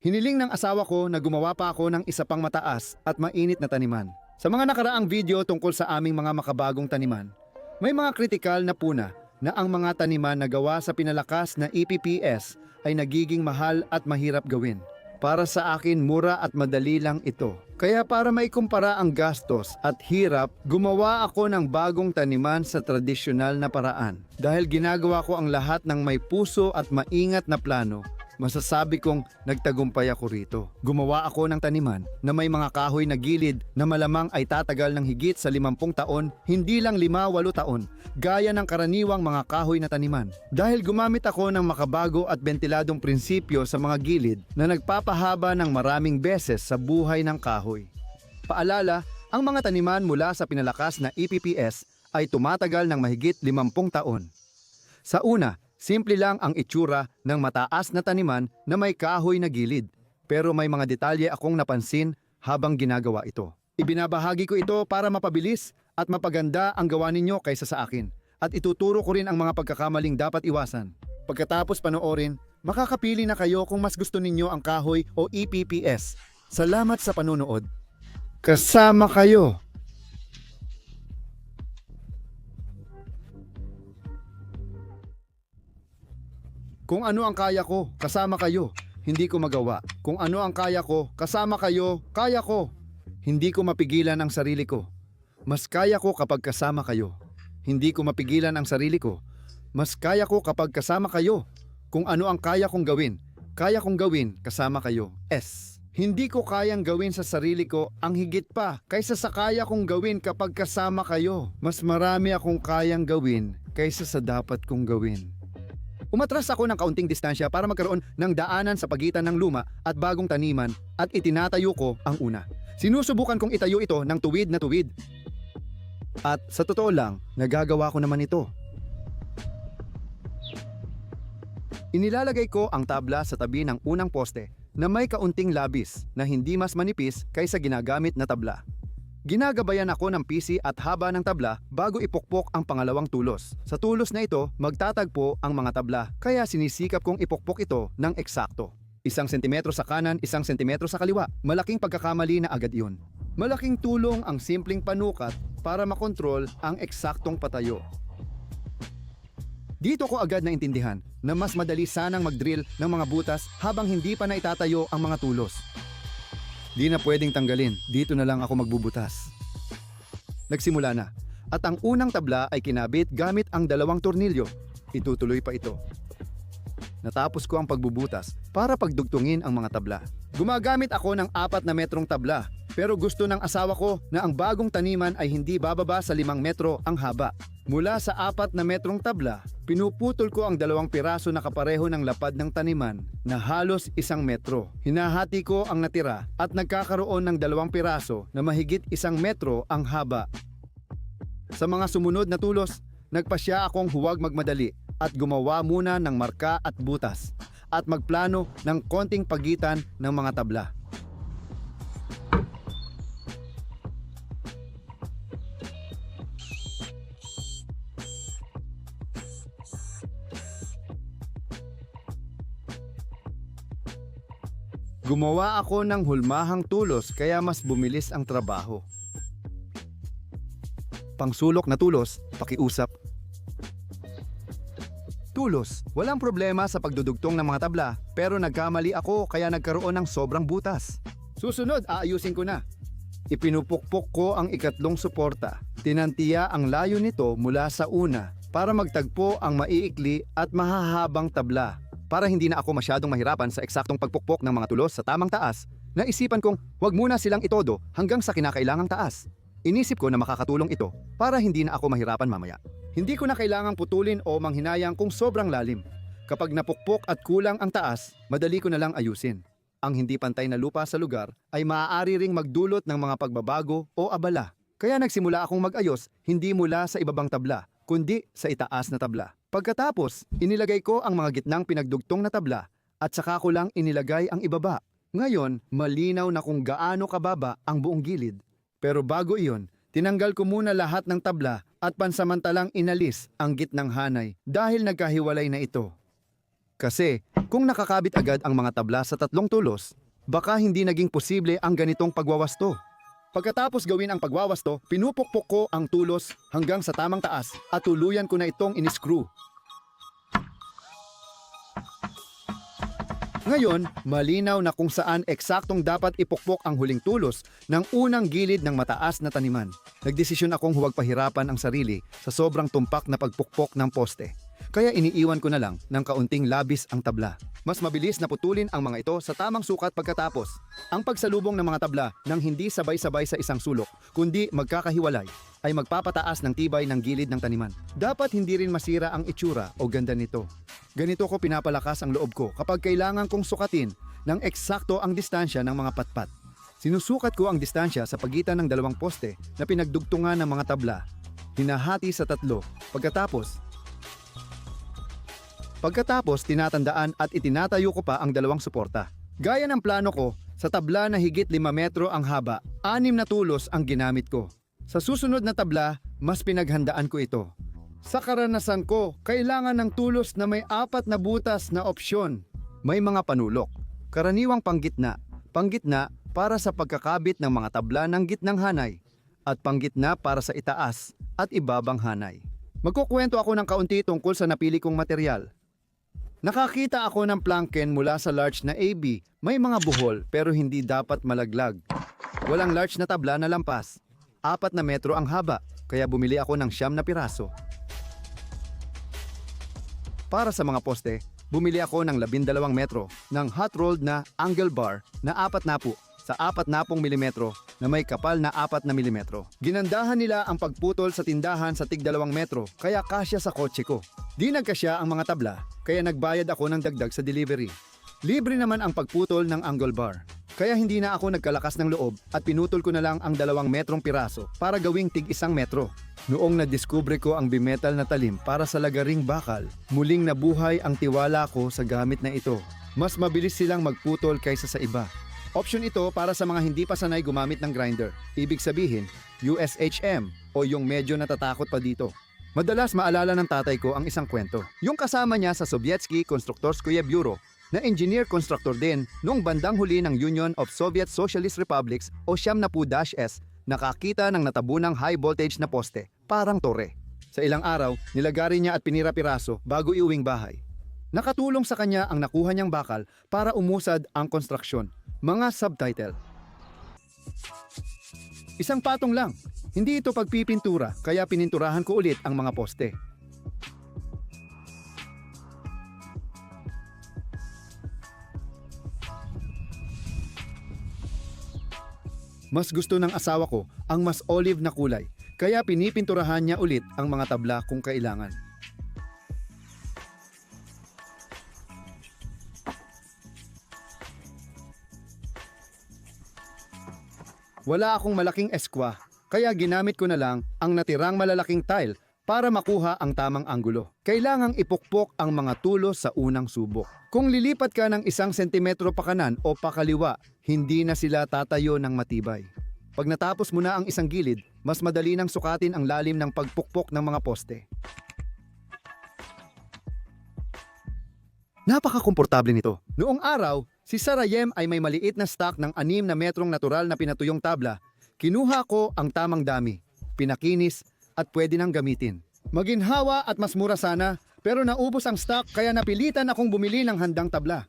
Hiniling ng asawa ko na gumawa pa ako ng isa pang mataas at mainit na taniman. Sa mga nakaraang video tungkol sa aming mga makabagong taniman, may mga kritikal na puna na ang mga taniman na gawa sa pinalakas na EPPS ay nagiging mahal at mahirap gawin. Para sa akin, mura at madali lang ito. Kaya para maikumpara ang gastos at hirap, gumawa ako ng bagong taniman sa tradisyonal na paraan. Dahil ginagawa ko ang lahat ng may puso at maingat na plano, masasabi kong nagtagumpay ako rito. Gumawa ako ng taniman na may mga kahoy na gilid na malamang ay tatagal ng higit sa 50 taon, hindi lang 5-8 taon, gaya ng karaniwang mga kahoy na taniman. Dahil gumamit ako ng makabago at bentiladong prinsipyo sa mga gilid na nagpapahaba ng maraming beses sa buhay ng kahoy. Paalala, ang mga taniman mula sa pinalakas na EPPS ay tumatagal ng mahigit 50 taon. Sa una, simple lang ang itsura ng mataas na taniman na may kahoy na gilid, pero may mga detalye akong napansin habang ginagawa ito. Ibinabahagi ko ito para mapabilis at mapaganda ang gawa ninyo kaysa sa akin, at ituturo ko rin ang mga pagkakamaling dapat iwasan. Pagkatapos panoorin, makakapili na kayo kung mas gusto ninyo ang kahoy o EPPS. Salamat sa panonood. Kasama kayo! Kung ano ang kaya ko, kasama kayo. Hindi ko magawa. Kung ano ang kaya ko, kasama kayo, kaya ko. Hindi ko mapigilan ang sarili ko. Mas kaya ko kapag kasama kayo. Hindi ko mapigilan ang sarili ko. Mas kaya ko kapag kasama kayo. Kung ano ang kaya kong gawin kasama kayo. Hindi ko kayang gawin sa sarili ko ang higit pa kaysa sa kaya kong gawin kapag kasama kayo. Mas marami akong kayang gawin kaysa sa dapat kong gawin. Umatras ako ng kaunting distansya para magkaroon ng daanan sa pagitan ng luma at bagong taniman at itinatayo ko ang una. Sinusubukan kong itayo ito ng tuwid na tuwid. At sa totoo lang, nagagawa ko naman ito. Inilalagay ko ang tabla sa tabi ng unang poste na may kaunting labis na hindi mas manipis kaysa ginagamit na tabla. Ginagabayan ako ng PC at haba ng tabla bago ipukpok ang pangalawang tulos. Sa tulos na ito, magtatagpo ang mga tabla, kaya sinisikap kong ipukpok ito ng eksakto. 1 sentimetro sa kanan, 1 sentimetro sa kaliwa. Malaking pagkakamali na agad iyon. Malaking tulong ang simpleng panukat para makontrol ang eksaktong patayo. Dito ko agad naintindihan na mas madali sanang mag-drill ng mga butas habang hindi pa naitatayo ang mga tulos. Di na pwedeng tanggalin, dito na lang ako magbubutas. Nagsimula na, at ang unang tabla ay kinabit gamit ang 2 tornilyo. Itutuloy pa ito. Natapos ko ang pagbubutas para pagdugtungin ang mga tabla. Gumagamit ako ng 4 na metrong tabla, pero gusto ng asawa ko na ang bagong taniman ay hindi bababa sa 5 metro ang haba. Mula sa 4 na metrong tabla, pinuputol ko ang 2 piraso na kapareho ng lapad ng taniman na halos 1 metro. Hinahati ko ang natira at nagkakaroon ng 2 piraso na mahigit 1 metro ang haba. Sa mga sumunod na tulos, nagpasya akong huwag magmadali at gumawa muna ng marka at butas at magplano ng konting pagitan ng mga tabla. Gumawa ako ng hulmahang tulos kaya mas bumilis ang trabaho. Pangsulok na tulos, pakiusap. Tulos, walang problema sa pagdudugtong ng mga tabla, pero nagkamali ako kaya nagkaroon ng sobrang butas. Susunod, aayusin ko na. Ipinupukpok ko ang ikatlong suporta. Tinantiya ang layo nito mula sa una para magtagpo ang maiikli at mahahabang tabla. Para hindi na ako masyadong mahirapan sa eksaktong pagpukpok ng mga tulos sa tamang taas, naisipan kong huwag muna silang itodo hanggang sa kinakailangang taas. Inisip ko na makakatulong ito para hindi na ako mahirapan mamaya. Hindi ko na kailangang putulin o manghinayang kung sobrang lalim. Kapag napukpok at kulang ang taas, madali ko na lang ayusin. Ang hindi pantay na lupa sa lugar ay maaari ring magdulot ng mga pagbabago o abala. Kaya nagsimula akong mag-ayos hindi mula sa ibabang tabla, kundi sa itaas na tabla. Pagkatapos, inilagay ko ang mga gitnang pinagdugtong na tabla at saka ko lang inilagay ang ibaba. Ngayon, malinaw na kung gaano kababa ang buong gilid. Pero bago iyon, tinanggal ko muna lahat ng tabla at pansamantalang inalis ang gitnang hanay dahil nagkahiwalay na ito. Kasi kung nakakabit agad ang mga tabla sa tatlong tulos, baka hindi naging posible ang ganitong pagwawasto. Pagkatapos gawin ang pagwawasto, pinupukpok ko ang tulos hanggang sa tamang taas at tuluyan ko na itong iniscrew. Ngayon, malinaw na kung saan eksaktong dapat ipukpok ang huling tulos ng unang gilid ng mataas na taniman. Nagdesisyon akong huwag pahirapan ang sarili sa sobrang tumpak na pagpukpok ng poste. Kaya iniiwan ko na lang ng kaunting labis ang tabla. Mas mabilis na putulin ang mga ito sa tamang sukat pagkatapos. Ang pagsalubong ng mga tabla nang hindi sabay-sabay sa isang sulok, kundi magkakahiwalay, ay magpapataas ng tibay ng gilid ng taniman. Dapat hindi rin masira ang itsura o ganda nito. Ganito ko pinapalakas ang loob ko kapag kailangan kong sukatin ng eksakto ang distansya ng mga patpat. Sinusukat ko ang distansya sa pagitan ng dalawang poste na pinagdugtungan ng mga tabla. Hinahati sa tatlo. Pagkatapos, tinatandaan at itinatayo ko pa ang dalawang suporta. Gaya ng plano ko, sa tabla na higit 5 metro ang haba, 6 na tulos ang ginamit ko. Sa susunod na tabla, mas pinaghandaan ko ito. Sa karanasan ko, kailangan ng tulos na may 4 na butas na opsyon. May mga panulok, karaniwang panggitna para sa pagkakabit ng mga tabla ng gitnang hanay, at panggitna para sa itaas at ibabang hanay. Magkukwento ako ng kaunti tungkol sa napili kong material. Nakakita ako ng planken mula sa large na AB. May mga buhol pero hindi dapat malaglag. Walang large na tabla na lampas. 4 na metro ang haba, kaya bumili ako ng 9 na piraso. Para sa mga poste, bumili ako ng 12 metro ng hot-rolled na angle bar na 40 sa 40 mm na may kapal na 4 na milimetro. Ginandahan nila ang pagputol sa tindahan sa tig 2 metro, kaya kasya sa kotse ko. Di nagkasya ang mga tabla, kaya nagbayad ako ng dagdag sa delivery. Libre naman ang pagputol ng angle bar. Kaya hindi na ako nagkalakas ng loob at pinutol ko na lang ang 2 metrong piraso para gawing tig 1 metro. Noong nadiskubre ko ang bimetal na talim para sa lagaring bakal, muling nabuhay ang tiwala ko sa gamit na ito. Mas mabilis silang magputol kaysa sa iba. Option ito para sa mga hindi pa sanay gumamit ng grinder. Ibig sabihin, USHM o yung medyo natatakot pa dito. Madalas maalala ng tatay ko ang isang kwento. Yung kasama niya sa Sovietsky Konstruktorskoye Bureau na engineer-constructor din noong bandang huli ng Union of Soviet Socialist Republics o Siyam-na-pu-S nakakita ng natabunang high voltage na poste, parang tore. Sa ilang araw, nilagari niya at pinira-piraso bago iuwing bahay. Nakatulong sa kanya ang nakuha niyang bakal para umusad ang konstruksyon. Mga subtitle. Isang patong lang. Hindi ito pagpipintura, kaya pininturahan ko ulit ang mga poste. Mas gusto ng asawa ko ang mas olive na kulay, kaya pinipinturahan niya ulit ang mga tabla kung kailangan. Wala akong malaking eskwa, kaya ginamit ko na lang ang natirang malalaking tile para makuha ang tamang anggulo. Kailangang ipukpok ang mga tulos sa unang subok. Kung lilipat ka ng 1 sentimetro pakanan o pakaliwa, hindi na sila tatayo ng matibay. Pag natapos mo na ang isang gilid, mas madali nang sukatin ang lalim ng pagpukpok ng mga poste. Napaka-komportable nito. Noong araw, si Sarayem ay may maliit na stock ng 6 na metrong natural na pinatuyong tabla. Kinuha ko ang tamang dami, pinakinis at pwede nang gamitin. Maginhawa at mas mura sana, pero naubos ang stock kaya napilitan akong bumili ng handang tabla.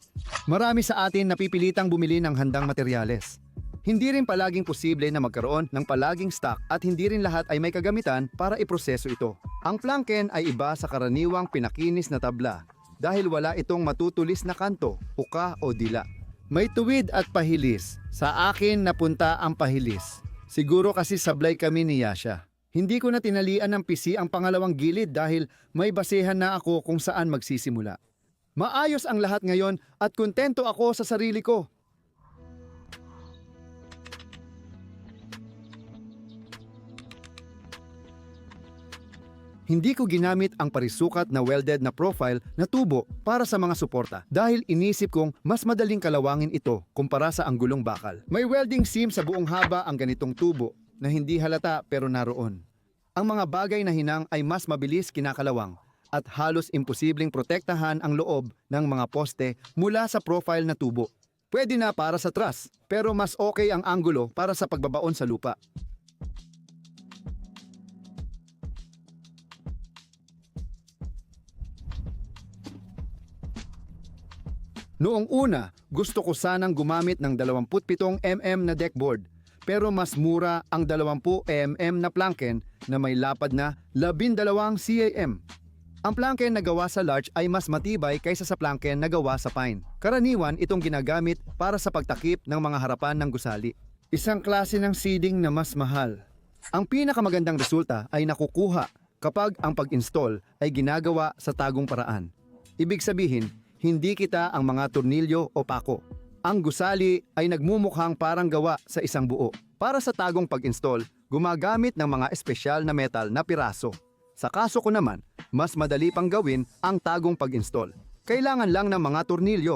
Marami sa atin napipilitang bumili ng handang materyales. Hindi rin palaging posible na magkaroon ng palaging stock at hindi rin lahat ay may kagamitan para iproseso ito. Ang planken ay iba sa karaniwang pinakinis na tabla dahil wala itong matutulis na kanto, uka o dila. May tuwid at pahilis. Sa akin napunta ang pahilis. Siguro kasi sablay kami ni Yasha. Hindi ko na tinalian ng PC ang pangalawang gilid dahil may basehan na ako kung saan magsisimula. Maayos ang lahat ngayon at kontento ako sa sarili ko. Hindi ko ginamit ang parisukat na welded na profile na tubo para sa mga suporta dahil inisip kong mas madaling kalawangin ito kumpara sa anggulong bakal. May welding seam sa buong haba ang ganitong tubo na hindi halata pero naroon. Ang mga bagay na hinang ay mas mabilis kinakalawang at halos imposibleng protektahan ang loob ng mga poste mula sa profile na tubo. Pwede na para sa truss, pero mas okay ang anggulo para sa pagbabaon sa lupa. Noong una, gusto ko sanang gumamit ng 27mm na deckboard, pero mas mura ang 20mm na planken na may lapad na 12 cm. Ang planken na gawa sa larch ay mas matibay kaysa sa planken na gawa sa pine. Karaniwan itong ginagamit para sa pagtakip ng mga harapan ng gusali. Isang klase ng seeding na mas mahal. Ang pinakamagandang resulta ay nakukuha kapag ang pag-install ay ginagawa sa tagong paraan. Ibig sabihin, hindi kita ang mga tornilyo o pako. Ang gusali ay nagmumukhang parang gawa sa isang buo. Para sa tagong pag-install, gumagamit ng mga espesyal na metal na piraso. Sa kaso ko naman, mas madali pang gawin ang tagong pag-install. Kailangan lang ng mga tornilyo.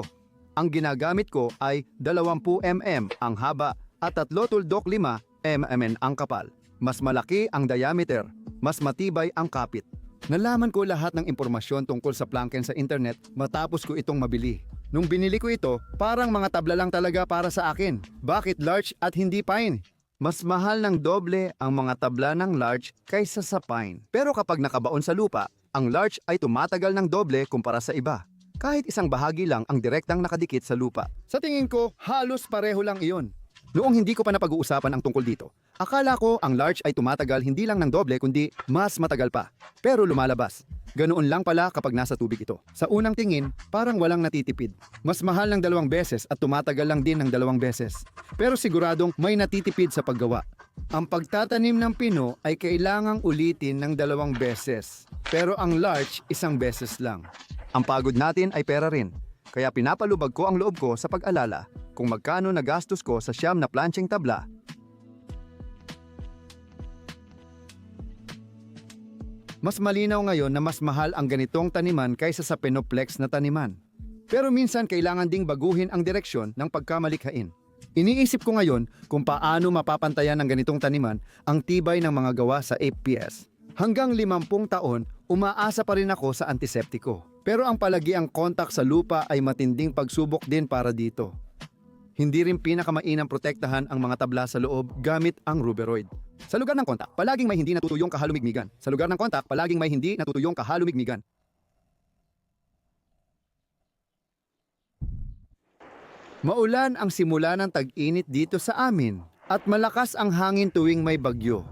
Ang ginagamit ko ay 20mm ang haba at 3.5mm ang kapal. Mas malaki ang diameter, mas matibay ang kapit. Nalaman ko lahat ng impormasyon tungkol sa planken sa internet matapos ko itong mabili. Nung binili ko ito, parang mga tabla lang talaga para sa akin. Bakit larch at hindi pine? Mas mahal ng doble ang mga tabla ng larch kaysa sa pine. Pero kapag nakabaon sa lupa, ang larch ay tumatagal ng doble kumpara sa iba. Kahit isang bahagi lang ang direktang nakadikit sa lupa. Sa tingin ko, halos pareho lang iyon. Noong hindi ko pa napag-uusapan ang tungkol dito, akala ko ang larch ay tumatagal hindi lang ng doble kundi mas matagal pa. Pero lumalabas. Ganoon lang pala kapag nasa tubig ito. Sa unang tingin, parang walang natitipid. Mas mahal ng 2 beses at tumatagal lang din ng 2 beses. Pero siguradong may natitipid sa paggawa. Ang pagtatanim ng pino ay kailangang ulitin ng 2 beses. Pero ang larch, 1 beses lang. Ang pagod natin ay pera rin. Kaya pinapalubag ko ang loob ko sa pag-alala kung magkano nagastos ko sa siyam na plancheng tabla. Mas malinaw ngayon na mas mahal ang ganitong taniman kaysa sa pinoplex na taniman. Pero minsan kailangan ding baguhin ang direksyon ng pagkamalikhain. Iniisip ko ngayon kung paano mapapantayan ng ganitong taniman ang tibay ng mga gawa sa APS. Hanggang 50 taon, umaasa pa rin ako sa antiseptiko. Pero ang palagiang kontak sa lupa ay matinding pagsubok din para dito. Hindi rin pinakamainam protektahan ang mga tabla sa loob gamit ang rubberoid. Sa lugar ng kontak, palaging may hindi natutuyong kahalumigmigan. Sa lugar ng kontak, palaging may hindi natutuyong kahalumigmigan. Maulan ang simula ng tag-init dito sa amin at malakas ang hangin tuwing may bagyo.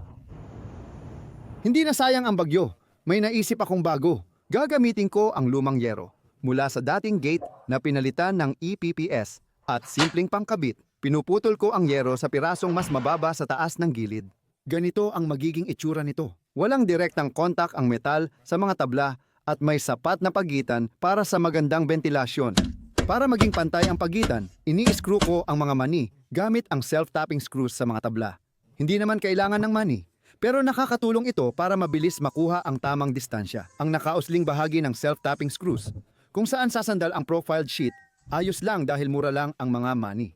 Hindi na sayang ang bagyo. May naisip akong bago. Gagamitin ko ang lumang yero mula sa dating gate na pinalitan ng EPPS. At simpleng pangkabit, pinuputol ko ang yero sa pirasong mas mababa sa taas ng gilid. Ganito ang magiging itsura nito. Walang direktang kontak ang metal sa mga tabla at may sapat na pagitan para sa magandang ventilasyon. Para maging pantay ang pagitan, ini-screw ko ang mga mani gamit ang self-tapping screws sa mga tabla. Hindi naman kailangan ng mani, pero nakakatulong ito para mabilis makuha ang tamang distansya. Ang nakausling bahagi ng self-tapping screws, kung saan sasandal ang profiled sheet, ayos lang dahil mura lang ang mga mani.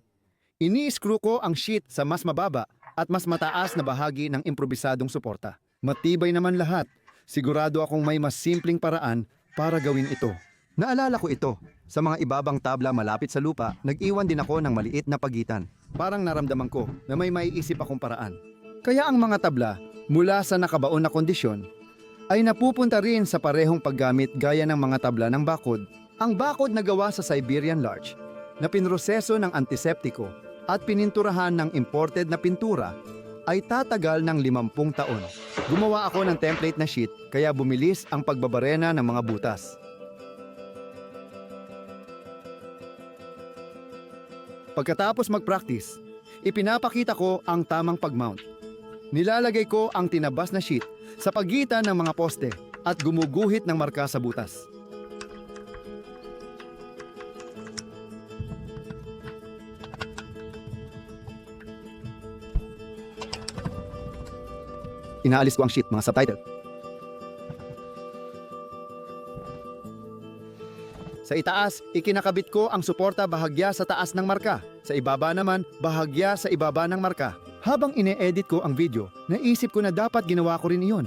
Ini-screw ko ang sheet sa mas mababa at mas mataas na bahagi ng improbisadong suporta. Matibay naman lahat. Sigurado akong may mas simpleng paraan para gawin ito. Naalala ko ito. Sa mga ibabang tabla malapit sa lupa, nag-iwan din ako ng maliit na pagitan. Parang naramdaman ko na may maiisip akong paraan. Kaya ang mga tabla, mula sa nakabaon na kondisyon, ay napupunta rin sa parehong paggamit gaya ng mga tabla ng bakod. Ang bakod na gawa sa Siberian larch, na pinroseso ng antiseptiko at pininturahan ng imported na pintura, ay tatagal ng 50 taon. Gumawa ako ng template na sheet kaya bumilis ang pagbabarena ng mga butas. Pagkatapos mag-practice, ipinapakita ko ang tamang pag-mount. Nilalagay ko ang tinabas na sheet sa pagitan ng mga poste at gumuguhit ng marka sa butas. Inaalis ko ang sheet, mga subtitle. Sa itaas, ikinakabit ko ang suporta bahagya sa taas ng marka. Sa ibaba naman, bahagya sa ibaba ng marka. Habang ine-edit ko ang video, naisip ko na dapat ginawa ko rin iyon.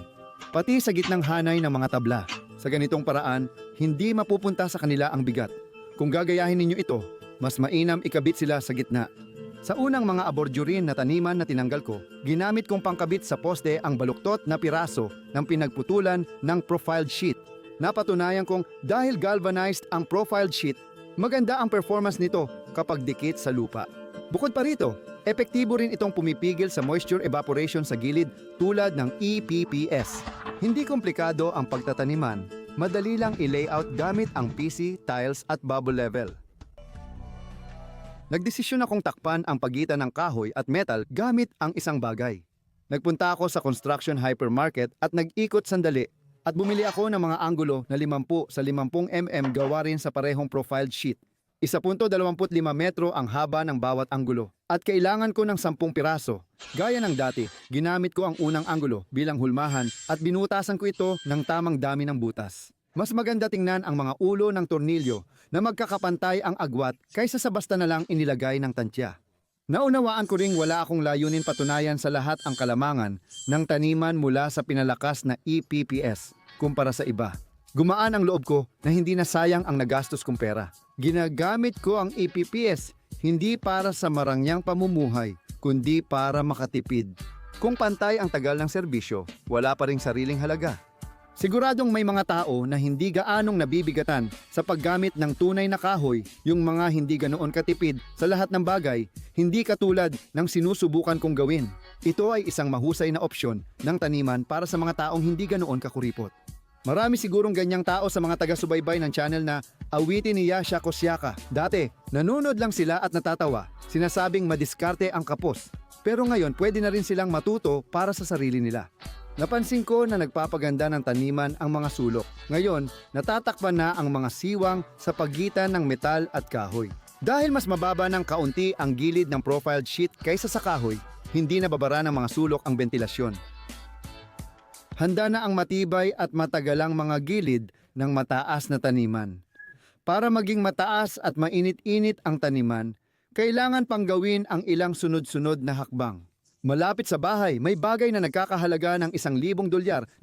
Pati sa gitnang hanay ng mga tabla. Sa ganitong paraan, hindi mapupunta sa kanila ang bigat. Kung gagayahin ninyo ito, mas mainam ikabit sila sa gitna. Sa unang mga abordyurin na taniman na tinanggal ko, ginamit kong pangkabit sa poste ang baluktot na piraso ng pinagputulan ng profiled sheet. Napatunayan kong dahil galvanized ang profiled sheet, maganda ang performance nito kapag dikit sa lupa. Bukod pa rito, epektibo rin itong pumipigil sa moisture evaporation sa gilid tulad ng EPPS. Hindi komplikado ang pagtataniman, madali lang i-layout gamit ang PC, tiles at bubble level. Nagdesisyon akong takpan ang pagitan ng kahoy at metal gamit ang isang bagay. Nagpunta ako sa construction hypermarket at nag-ikot sandali at bumili ako ng mga anggulo na 50 sa 50 mm gawa rin sa parehong profiled sheet. 1.25 metro ang haba ng bawat anggulo at kailangan ko ng 10 piraso. Gaya ng dati, ginamit ko ang unang anggulo bilang hulmahan at binutasan ko ito ng tamang dami ng butas. Mas maganda tingnan ang mga ulo ng tornilyo na magkakapantay ang agwat kaysa sa basta na lang inilagay ng tantya. Naunawaan ko ring wala akong layunin patunayan sa lahat ang kalamangan ng taniman mula sa pinalakas na EPPS kumpara sa iba. Gumaan ang loob ko na hindi na sayang ang nagastos kong pera. Ginagamit ko ang EPPS hindi para sa marangyang pamumuhay, kundi para makatipid. Kung pantay ang tagal ng serbisyo, wala pa ring sariling halaga. Siguradong may mga tao na hindi gaanong nabibigatan sa paggamit ng tunay na kahoy, yung mga hindi ganoon katipid sa lahat ng bagay, hindi katulad ng sinusubukan kong gawin. Ito ay isang mahusay na opsyon ng taniman para sa mga taong hindi ganoon kakuripot. Marami sigurong ganyang tao sa mga taga-subaybay ng channel na awitin ni Yasha Kosyaka. Dati, nanonood lang sila at natatawa, sinasabing madiskarte ang kapos. Pero ngayon, pwede na rin silang matuto para sa sarili nila. Napansin ko na nagpapaganda ng taniman ang mga sulok. Ngayon, natatakpan na ang mga siwang sa pagitan ng metal at kahoy. Dahil mas mababa ng kaunti ang gilid ng profiled sheet kaysa sa kahoy, hindi nababara ng mga sulok ang ventilasyon. Handa na ang matibay at matagalang mga gilid ng mataas na taniman. Para maging mataas at mainit-init ang taniman, kailangan pang gawin ang ilang sunod-sunod na hakbang. Malapit sa bahay, may bagay na nagkakahalaga ng $1,000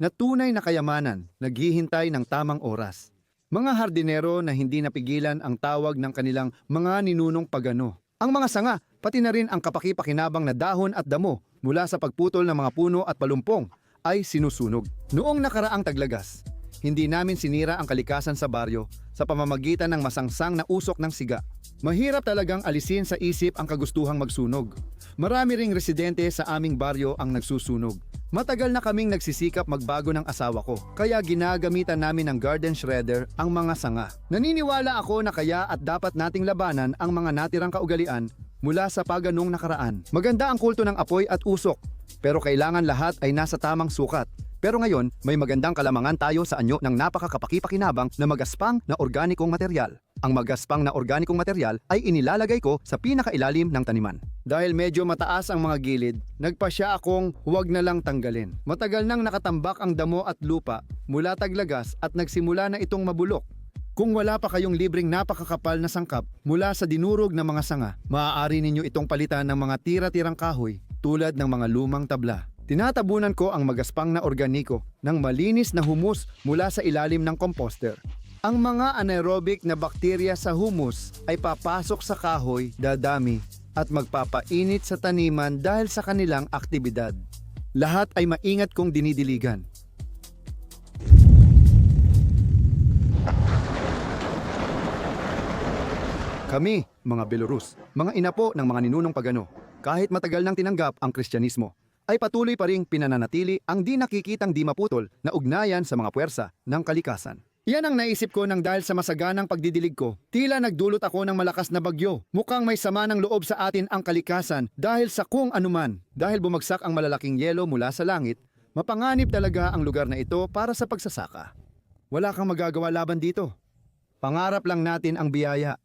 na tunay na kayamanan, naghihintay ng tamang oras. Mga hardinero na hindi napigilan ang tawag ng kanilang mga ninunong pagano. Ang mga sanga, pati na rin ang kapaki-pakinabang na dahon at damo mula sa pagputol ng mga puno at palumpong ay sinusunog. Noong nakaraang taglagas, hindi namin sinira ang kalikasan sa baryo sa pamamagitan ng masangsang na usok ng siga. Mahirap talagang alisin sa isip ang kagustuhang magsunog. Marami ring residente sa aming baryo ang nagsusunog. Matagal na kaming nagsisikap magbago ng asawa ko, kaya ginagamitan namin ng garden shredder ang mga sanga. Naniniwala ako na kaya at dapat nating labanan ang mga natirang kaugalian mula sa paganong nakaraan. Maganda ang kulto ng apoy at usok, pero kailangan lahat ay nasa tamang sukat. Pero ngayon, may magandang kalamangan tayo sa anyo ng napakakapaki-pakinabang na magaspang na organikong material. Ang magaspang na organikong material ay inilalagay ko sa pinakailalim ng taniman. Dahil medyo mataas ang mga gilid, nagpasya akong huwag na lang tanggalin. Matagal nang nakatambak ang damo at lupa mula taglagas at nagsimula na itong mabulok. Kung wala pa kayong libreng napakakapal na sangkap mula sa dinurog na mga sanga, maaari ninyo itong palitan ng mga tira-tirang kahoy tulad ng mga lumang tabla. Tinatabunan ko ang magaspang na organiko ng malinis na humus mula sa ilalim ng composter. Ang mga anaerobic na bakterya sa humus ay papasok sa kahoy, dadami, at magpapainit sa taniman dahil sa kanilang aktibidad. Lahat ay maingat kong dinidiligan. Kami, mga Belarus, mga inapo ng mga ninunong pagano, kahit matagal nang tinanggap ang Kristyanismo, ay patuloy pa ring pinananatili ang di nakikitang di maputol na ugnayan sa mga puwersa ng kalikasan. Yan ang naisip ko nang dahil sa masaganang pagdidilig ko, tila nagdulot ako ng malakas na bagyo. Mukhang may sama ng loob sa atin ang kalikasan dahil sa kung anuman. Dahil bumagsak ang malalaking yelo mula sa langit, mapanganib talaga ang lugar na ito para sa pagsasaka. Wala kang magagawa laban dito. Pangarap lang natin ang biyaya.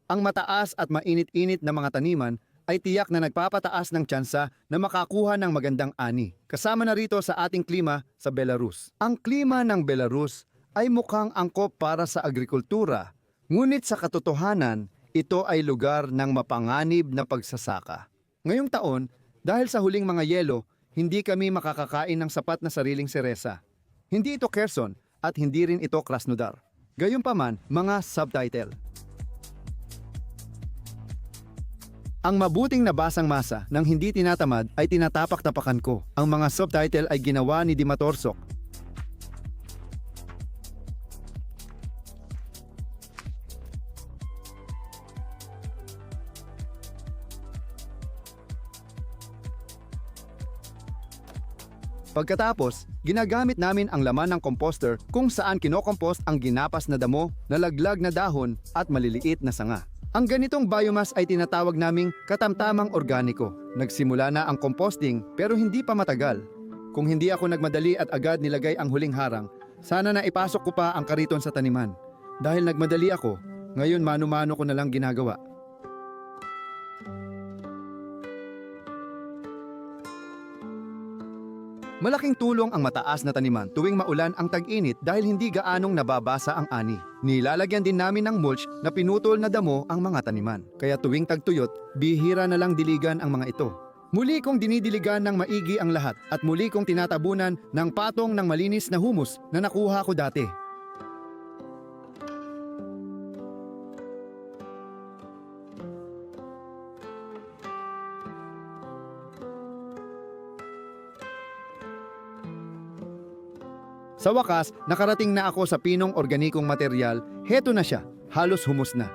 Ang mataas at mainit-init na mga taniman ay tiyak na nagpapataas ng tsansa na makakuha ng magandang ani. Kasama na rito sa ating klima sa Belarus. Ang klima ng Belarus ay mukhang angkop para sa agrikultura, ngunit sa katotohanan, ito ay lugar ng mapanganib na pagsasaka. Ngayong taon, dahil sa huling mga yelo, hindi kami makakakain ng sapat na sariling seresa. Hindi ito Kherson at hindi rin ito Krasnodar. Gayunpaman, mga subtitle. Ang mabuting nabasang masa nang hindi tinatamad ay tinatapak-tapakan ko. Ang mga subtitle ay ginawa ni Dimatorsok. Pagkatapos, ginagamit namin ang laman ng composter kung saan kinokompost ang ginapas na damo, nalaglag na dahon at maliliit na sanga. Ang ganitong biomass ay tinatawag naming katamtamang organiko. Nagsimula na ang composting pero hindi pa matagal. Kung hindi ako nagmadali at agad nilagay ang huling harang, sana na ipasok ko pa ang kariton sa taniman. Dahil nagmadali ako, ngayon mano-mano ko na lang ginagawa. Malaking tulong ang mataas na taniman tuwing maulan ang tag-init dahil hindi gaanong nababasa ang ani. Nilalagyan din namin ng mulch na pinutol na damo ang mga taniman. Kaya tuwing tagtuyot, bihira na lang diligan ang mga ito. Muli kong dinidiligan ng maigi ang lahat at muli kong tinatabunan ng patong ng malinis na humus na nakuha ko dati. Sa wakas, nakarating na ako sa pinong organikong material. Heto na siya, halos humus na.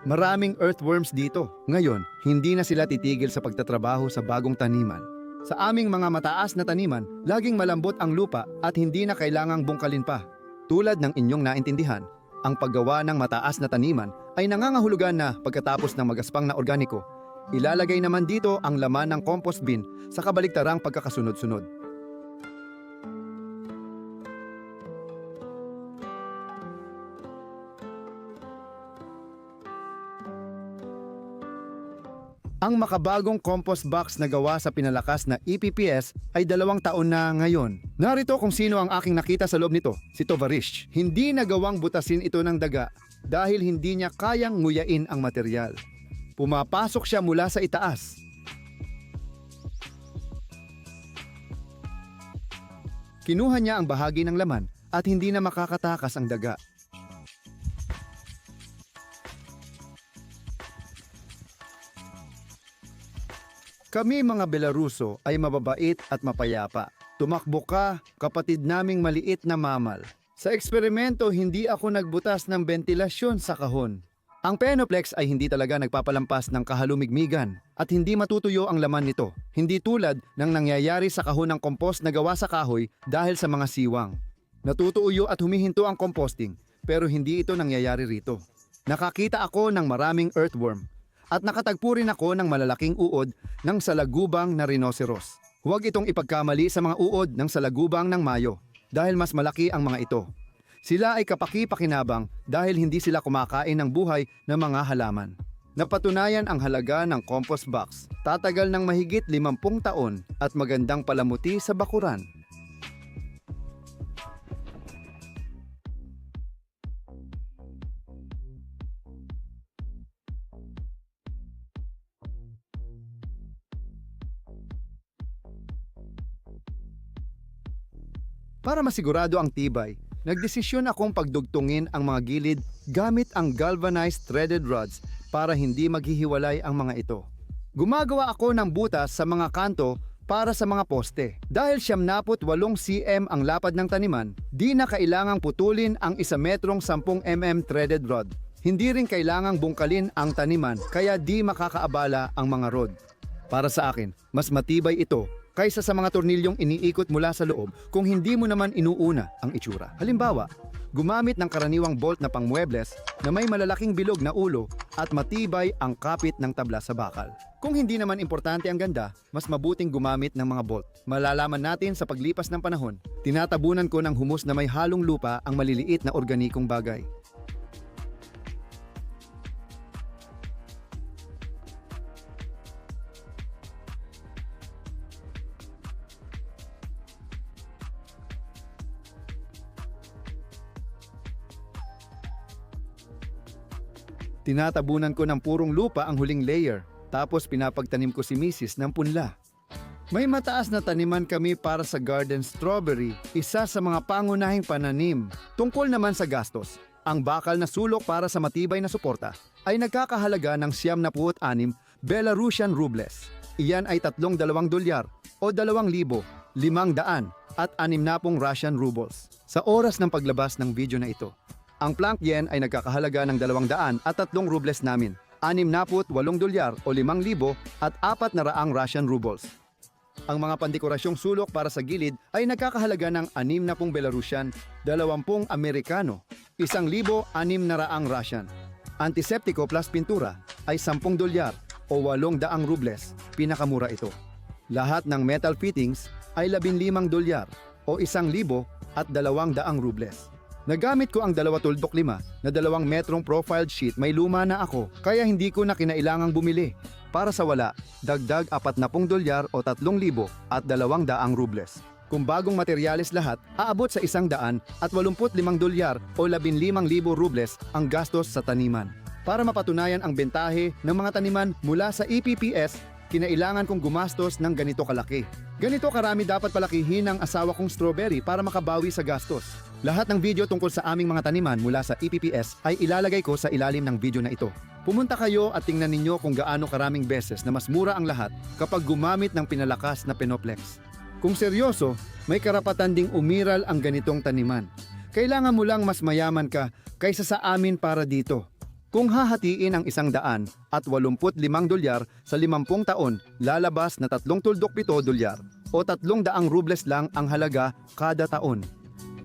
Maraming earthworms dito. Ngayon, hindi na sila titigil sa pagtatrabaho sa bagong taniman. Sa aming mga mataas na taniman, laging malambot ang lupa at hindi na kailangang bungkalin pa. Tulad ng inyong naintindihan, ang paggawa ng mataas na taniman ay nangangahulugan na pagkatapos ng magaspang na organiko, ilalagay naman dito ang laman ng compost bin sa kabaliktarang pagkakasunod-sunod. Ang makabagong compost box na gawa sa pinalakas na EPPS ay 2 taon na ngayon. Narito kung sino ang aking nakita sa loob nito, si Tovarish. Hindi nagawang butasin ito ng daga dahil hindi niya kayang nguyain ang material. Pumapasok siya mula sa itaas. Kinuha niya ang bahagi ng laman at hindi na makakatakas ang daga. Kami mga Belaruso ay mababait at mapayapa. Tumakbo ka, kapatid naming maliit na mamal. Sa eksperimento, hindi ako nagbutas ng bentilasyon sa kahon. Ang Penoplex ay hindi talaga nagpapalampas ng kahalumigmigan at hindi matutuyo ang laman nito. Hindi tulad ng nangyayari sa kahon ng compost na gawa sa kahoy dahil sa mga siwang. Natutuyo at humihinto ang composting pero hindi ito nangyayari rito. Nakakita ako ng maraming earthworm. At nakatagpo rin ako ng malalaking uod ng salagubang na rhinoceros. Huwag itong ipagkamali sa mga uod ng salagubang ng Mayo dahil mas malaki ang mga ito. Sila ay kapaki-pakinabang dahil hindi sila kumakain ng buhay na mga halaman. Napatunayan ang halaga ng compost box. Tatagal ng mahigit 50 taon at magandang palamuti sa bakuran. Para masigurado ang tibay, nagdesisyon akong pagdugtungin ang mga gilid gamit ang galvanized threaded rods para hindi maghihiwalay ang mga ito. Gumagawa ako ng butas sa mga kanto para sa mga poste. Dahil 78 cm ang lapad ng taniman, di na kailangang putulin ang 1 metrong 10 mm threaded rod. Hindi rin kailangang bungkalin ang taniman kaya di makakaabala ang mga rod. Para sa akin, mas matibay ito kaysa sa mga tornilyong iniikot mula sa loob kung hindi mo naman inuuna ang itsura. Halimbawa, gumamit ng karaniwang bolt na pangmuebles na may malalaking bilog na ulo at matibay ang kapit ng tabla sa bakal. Kung hindi naman importante ang ganda, mas mabuting gumamit ng mga bolt. Malalaman natin sa paglipas ng panahon, tinatabunan ko ng humus na may halong lupa ang maliliit na organikong bagay. Tinatabunan ko ng purong lupa ang huling layer, tapos pinapagtanim ko si Mrs. ng punla. May mataas na taniman kami para sa garden strawberry, isa sa mga pangunahing pananim. Tungkol naman sa gastos, ang bakal na sulok para sa matibay na suporta ay nagkakahalaga ng $76 Belarusian rubles. Iyan ay $32 o 2,500 at 60 Russian rubles. Sa oras ng paglabas ng video na ito, ang plank yen ay nagkakahalaga ng 203 rubles namin, $68 o 5,000 at 400 Russian rubles. Ang mga pandekораsyong sulok para sa gilid ay nagkakahalaga ng 60 Belarusian, 20 Amerikano, 1,600 Russian. Antiseptiko plus pintura ay $10 o 800 rubles, pinakamura ito. Lahat ng metal fittings ay $15 o 1,200 rubles. Nagamit ko ang 2x5 na 2 metrong profiled sheet, may luma na ako kaya hindi ko na kinailangang bumili. Para sa wala, dagdag $40 o 3,200 rubles. Kung bagong materyales lahat, aabot sa $185 o 15,000 rubles ang gastos sa taniman. Para mapatunayan ang bentahe ng mga taniman mula sa EPPS, kinailangan kong gumastos ng ganito kalaki. Ganito karami dapat palakihin ng asawa kong strawberry para makabawi sa gastos. Lahat ng video tungkol sa aming mga taniman mula sa EPPS ay ilalagay ko sa ilalim ng video na ito. Pumunta kayo at tingnan ninyo kung gaano karaming beses na mas mura ang lahat kapag gumamit ng pinalakas na Penoplex. Kung seryoso, may karapatan ding umiral ang ganitong taniman. Kailangan mo lang mas mayaman ka kaysa sa amin para dito. Kung hahatiin ang $185 sa 50 taon, lalabas na $317 o 300 rubles lang ang halaga kada taon.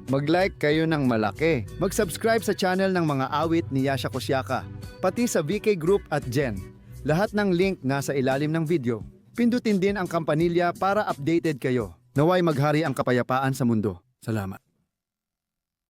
Mag-like kayo ng malaki. Mag-subscribe sa channel ng mga awit ni Yasha Kosyaka, pati sa VK Group at Jen. Lahat ng link nasa ilalim ng video. Pindutin din ang kampanilya para updated kayo. Naway maghari ang kapayapaan sa mundo. Salamat.